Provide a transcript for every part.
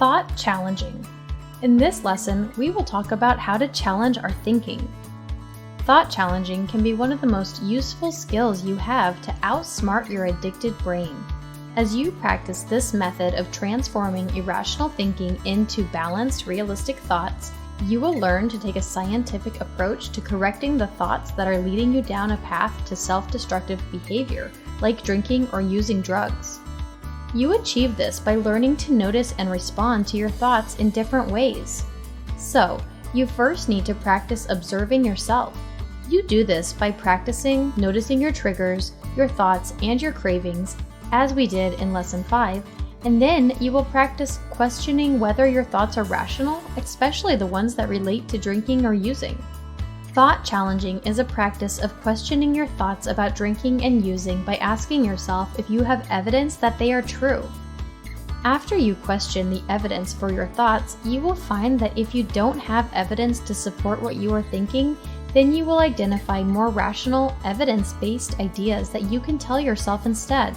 Thought challenging. In this lesson, we will talk about how to challenge our thinking. Thought challenging can be one of the most useful skills you have to outsmart your addicted brain. As you practice this method of transforming irrational thinking into balanced, realistic thoughts, you will learn to take a scientific approach to correcting the thoughts that are leading you down a path to self-destructive behavior, like drinking or using drugs. You achieve this by learning to notice and respond to your thoughts in different ways. So, you first need to practice observing yourself. You do this by practicing noticing your triggers, your thoughts, and your cravings, as we did in Lesson 5, and then you will practice questioning whether your thoughts are rational, especially the ones that relate to drinking or using. Thought challenging is a practice of questioning your thoughts about drinking and using by asking yourself if you have evidence that they are true. After you question the evidence for your thoughts, you will find that if you don't have evidence to support what you are thinking, then you will identify more rational, evidence-based ideas that you can tell yourself instead.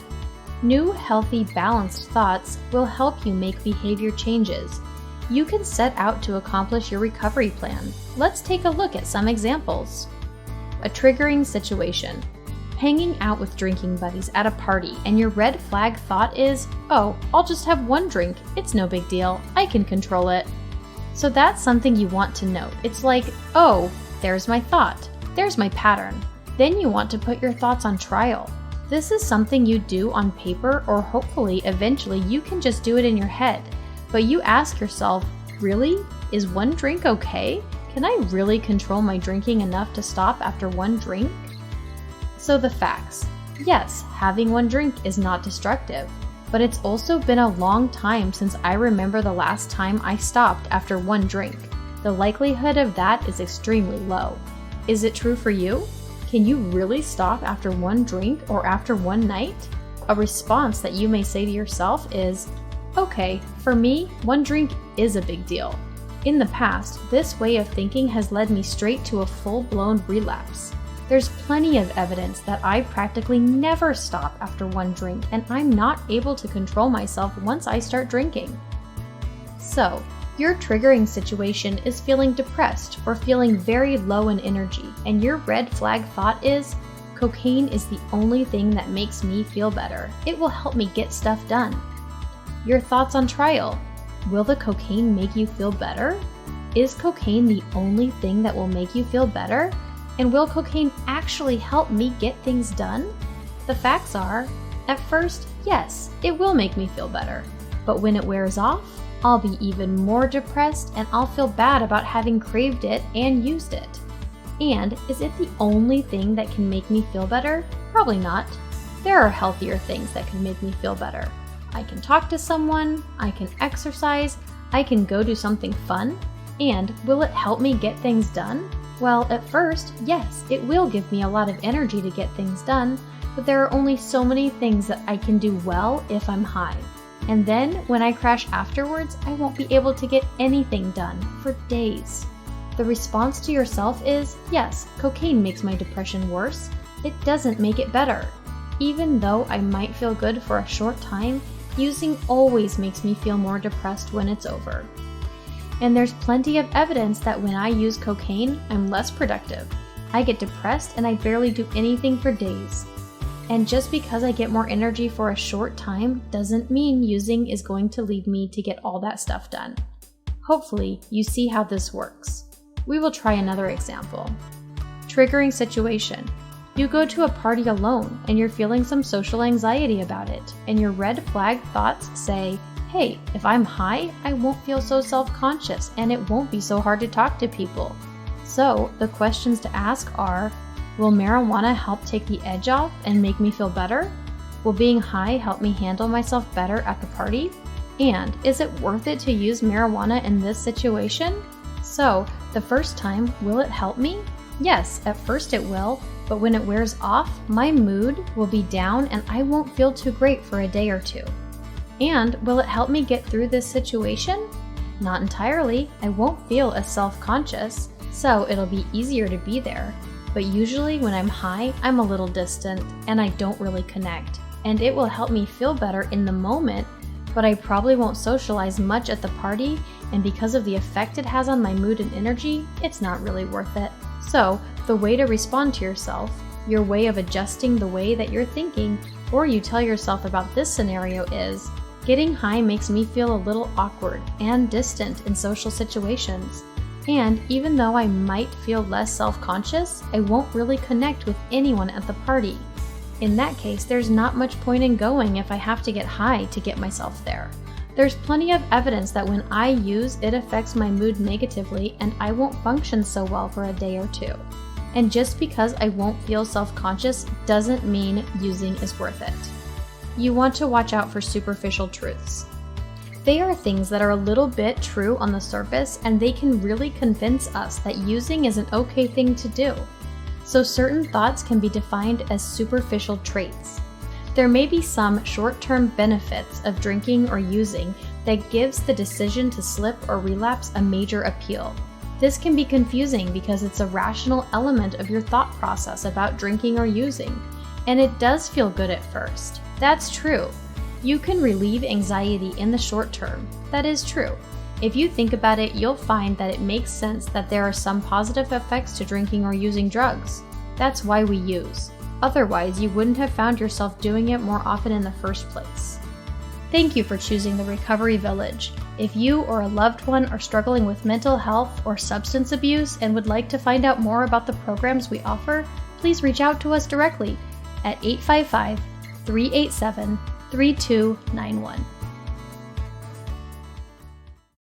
New, healthy, balanced thoughts will help you make behavior changes. You can set out to accomplish your recovery plan. Let's take a look at some examples. A triggering situation. Hanging out with drinking buddies at a party and your red flag thought is, "Oh, I'll just have one drink. It's no big deal. I can control it." So that's something you want to note. It's like, oh, there's my thought. There's my pattern. Then you want to put your thoughts on trial. This is something you do on paper, or hopefully eventually you can just do it in your head. But you ask yourself, really? Is one drink okay? Can I really control my drinking enough to stop after one drink? So the facts. Yes, having one drink is not destructive, but it's also been a long time since I remember the last time I stopped after one drink. The likelihood of that is extremely low. Is it true for you? Can you really stop after one drink or after one night? A response that you may say to yourself is, okay, for me, one drink is a big deal. In the past, this way of thinking has led me straight to a full-blown relapse. There's plenty of evidence that I practically never stop after one drink, and I'm not able to control myself once I start drinking. So, your triggering situation is feeling depressed or feeling very low in energy, and your red flag thought is, cocaine is the only thing that makes me feel better. It will help me get stuff done. Your thoughts on trial. Will the cocaine make you feel better? Is cocaine the only thing that will make you feel better? And will cocaine actually help me get things done? The facts are, at first, yes, it will make me feel better. But when it wears off, I'll be even more depressed and I'll feel bad about having craved it and used it. And is it the only thing that can make me feel better? Probably not. There are healthier things that can make me feel better. I can talk to someone, I can exercise, I can go do something fun. And will it help me get things done? Well, at first, yes, it will give me a lot of energy to get things done, but there are only so many things that I can do well if I'm high. And then, when I crash afterwards, I won't be able to get anything done for days. The response to yourself is, yes, cocaine makes my depression worse. It doesn't make it better. Even though I might feel good for a short time, using always makes me feel more depressed when it's over. And there's plenty of evidence that when I use cocaine, I'm less productive. I get depressed and I barely do anything for days. And just because I get more energy for a short time doesn't mean using is going to lead me to get all that stuff done. Hopefully, you see how this works. We will try another example. Triggering situation. You go to a party alone and you're feeling some social anxiety about it, and your red flag thoughts say, hey, if I'm high, I won't feel so self-conscious and it won't be so hard to talk to people. So, the questions to ask are, will marijuana help take the edge off and make me feel better? Will being high help me handle myself better at the party? And is it worth it to use marijuana in this situation? So, the first time, will it help me? Yes, at first it will, but when it wears off, my mood will be down and I won't feel too great for a day or two. And will it help me get through this situation? Not entirely. I won't feel as self-conscious, so it'll be easier to be there. But usually when I'm high, I'm a little distant and I don't really connect. And it will help me feel better in the moment, but I probably won't socialize much at the party, and because of the effect it has on my mood and energy, it's not really worth it. So, the way to respond to yourself, your way of adjusting the way that you're thinking, or you tell yourself about this scenario is, getting high makes me feel a little awkward and distant in social situations. And even though I might feel less self-conscious, I won't really connect with anyone at the party. In that case, there's not much point in going if I have to get high to get myself there. There's plenty of evidence that when I use, it affects my mood negatively and I won't function so well for a day or two. And just because I won't feel self-conscious doesn't mean using is worth it. You want to watch out for superficial truths. They are things that are a little bit true on the surface, and they can really convince us that using is an okay thing to do. So certain thoughts can be defined as superficial traits. There may be some short-term benefits of drinking or using that gives the decision to slip or relapse a major appeal. This can be confusing because it's a rational element of your thought process about drinking or using, and it does feel good at first. That's true. You can relieve anxiety in the short term. That is true. If you think about it, you'll find that it makes sense that there are some positive effects to drinking or using drugs. That's why we use. Otherwise, you wouldn't have found yourself doing it more often in the first place. Thank you for choosing the Recovery Village. If you or a loved one are struggling with mental health or substance abuse and would like to find out more about the programs we offer, please reach out to us directly at 855-387-3291.